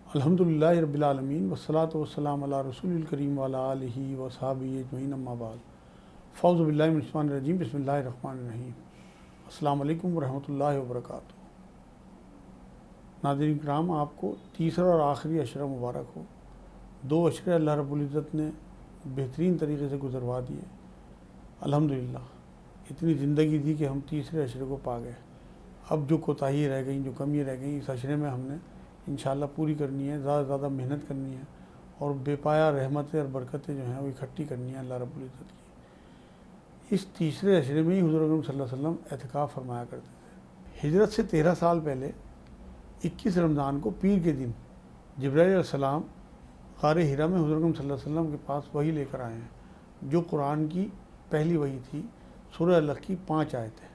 अल्हम्दुलिल्लाहि रब्बिल आलमीन वस्सलातु वस्सलामु अला रसूलिल करीम व अला आलिहि व सहाबिहि अजमईन अम्मा बाद। फ़ौज़ु बिल्लाहि मिनश शैतानिर रजीम बिस्मिल्लाहिर रहमानिर रहीम। अस्सलामु अलैकुम व रहमतुल्लाहि व बरकातुहू। नाज़रीन किराम, आपको तीसरा और आखिरी अशरा मुबारक हो। 2 अशरे अल्लाह रब्बुल इज़्ज़त ने बेहतरीन तरीके से गुजरवा दिए। अल्हम्दुलिल्लाह इतनी ज़िंदगी दी कि हम तीसरे अशरे को पा गए। अब जो कोताही रह गई, जो कमी रह गई, इस अशरे में हमने इंशाअल्लाह पूरी करनी है, ज़्यादा से ज़्यादा मेहनत करनी है और बेपाया रहमतें और बरकतें जो हैं वो इकट्ठी करनी है अल्लाह रब्बुल इज़्ज़त की। इस तीसरे अशरे में ही हुज़ूर अकरम सल्लल्लाहु अलैहि वसल्लम एतिकाफ़ फरमाया करते थे। हिजरत से 13 साल पहले 21 रमज़ान को पीर के दिन जिब्राइल अलैहिस्सलाम ग़ार हिरा में हुज़ूर अकरम सल्लल्लाहु अलैहि वसल्लम के पास वही लेकर आए हैं, जो कुरान की पहली वही थी, सूरह अलक़ की 5 आयतें।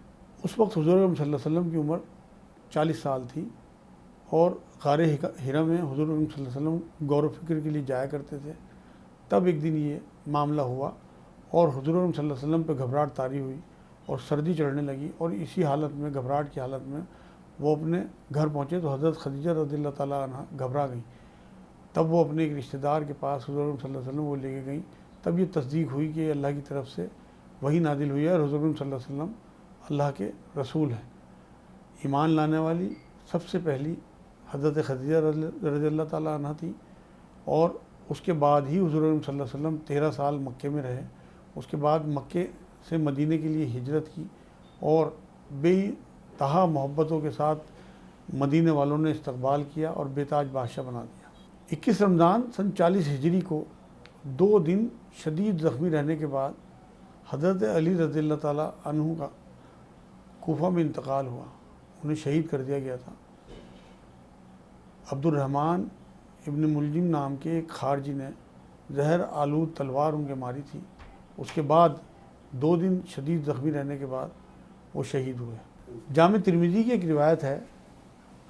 उस वक्त हुज़ूर अकरम सल्लल्लाहु अलैहि वसल्लम की उम्र 40 साल थी और ग़ार हिरा में हुज़ूर अकरम सल्लल्लाहु अलैहि वसल्लम गौर व फ़िक्र के लिए जाया करते थे। तब एक दिन ये मामला हुआ और हुज़ूर अकरम सल्लल्लाहु अलैहि वसल्लम पे घबराहट तारी हुई और सर्दी चढ़ने लगी और इसी हालत में, घबराहट की हालत में वो अपने घर पहुँचे तो हज़रत खदीजा रज़ियल्लाहु ताला अन्हा घबरा गई। तब वो अपने एक रिश्तेदार के पास हुज़ूर अकरम सल्लल्लाहु अलैहि वसल्लम वो लेके गई। तब ये तस्दीक हुई कि अल्लाह की तरफ से वही नादिल हुई है और हुज़ूर अकरम सल्लल्लाहु अलैहि वसल्लम अल्लाह के रसूल हैं। ईमान लाने वाली सबसे पहली हज़रत खदीजा रज़ियल्लाहु ताला अन्हा थी और उसके बाद ही हुज़ूर अकरम सल्लल्लाहु अलैहि वसल्लम 13 साल मक्के में रहे। उसके बाद मक्के से मदीने के लिए हिजरत की और बेतहा मोहब्बतों के साथ मदीने वालों ने इस्तकबाल किया और बेताज बादशाह बना दिया। 21 रमज़ान सन 40 हिजरी को 2 दिन शदीद ज़ख्मी रहने के बाद हज़रत अली रज़ियल्लाहु ताला अन्हु का कूफा में इंतकाल हुआ, उन्हें शहीद कर दिया गया था। अब्दुर्रहमान इब्न मुलजिम नाम के एक खारजी ने जहर आलूद तलवार उनके मारी थी। उसके बाद 2 दिन शदीद ज़ख्मी रहने के बाद वो शहीद हुए। जामे तिरमिज़ी की एक रिवायत है,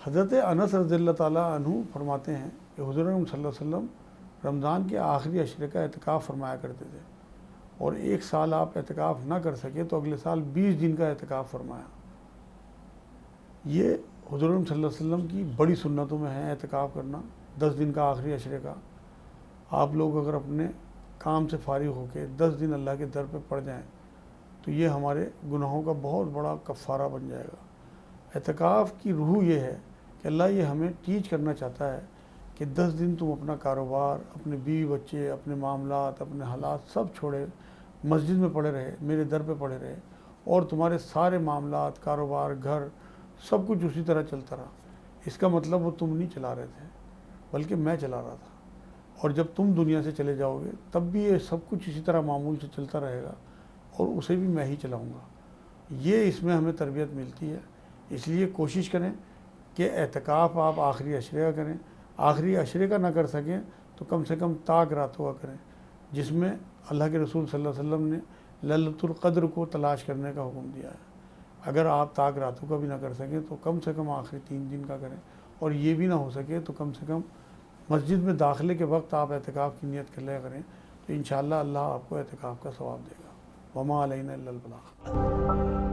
हज़रत अनस रज़ियल्लाहु ताला अन्हु फरमाते हैं कि हुज़ूर अकरम सल्लल्लाहु अलैहि वसल्लम रमज़ान के आखिरी अशरे का एतिकाफ़ फरमाया करते थे और 1 साल आप एतिकाफ़ ना कर सके तो अगले साल 20 दिन का एतिकाफ़ फरमाया। ये हुज़ूर अकरम सल्लल्लाहु अलैहि वसल्लम की बड़ी सुन्नतों में है एतिकाफ़ करना 10 दिन का आखिरी अशरे का। आप लोग अगर अपने काम से फारिग होकर 10 दिन अल्लाह के दर पे पड़ जाएं तो ये हमारे गुनाहों का बहुत बड़ा कफ़ारा बन जाएगा। एतिकाफ़ की रूह ये है कि अल्लाह ये हमें टीच करना चाहता है कि 10 दिन तुम अपना कारोबार, अपने बीवी बच्चे, अपने मामलात, अपने हालात सब छोड़े, मस्जिद में पड़े रहे, मेरे दर पे पड़े रहे और तुम्हारे सारे मामलात, कारोबार, घर सब कुछ उसी तरह चलता रहा। इसका मतलब वो तुम नहीं चला रहे थे बल्कि मैं चला रहा था और जब तुम दुनिया से चले जाओगे तब भी ये सब कुछ इसी तरह मामूल से चलता रहेगा और उसे भी मैं ही चलाऊँगा। ये इसमें हमें तरबियत मिलती है। इसलिए कोशिश करें कि एतिकाफ़ आप आखिरी अशरे का करें। आखिरी अशरे का ना कर सकें तो कम से कम ताक रातों का करें, जिसमें अल्लाह के रसूल सल्लल्लाहु अलैहि वसल्लम ने लैलतुल क़द्र को तलाश करने का हुक्म दिया है। अगर आप ताक रातों का भी ना कर सकें तो कम से कम आखिरी 3 दिन का करें और ये भी ना हो सके तो कम से कम मस्जिद में दाखिले के वक्त आप एतिकाफ़ की नियत कर लिया करें तो इंशाअल्लाह अल्लाह आपको एतिकाफ़ का सवाब देगा। वमा अलैना इल्लल बलाग।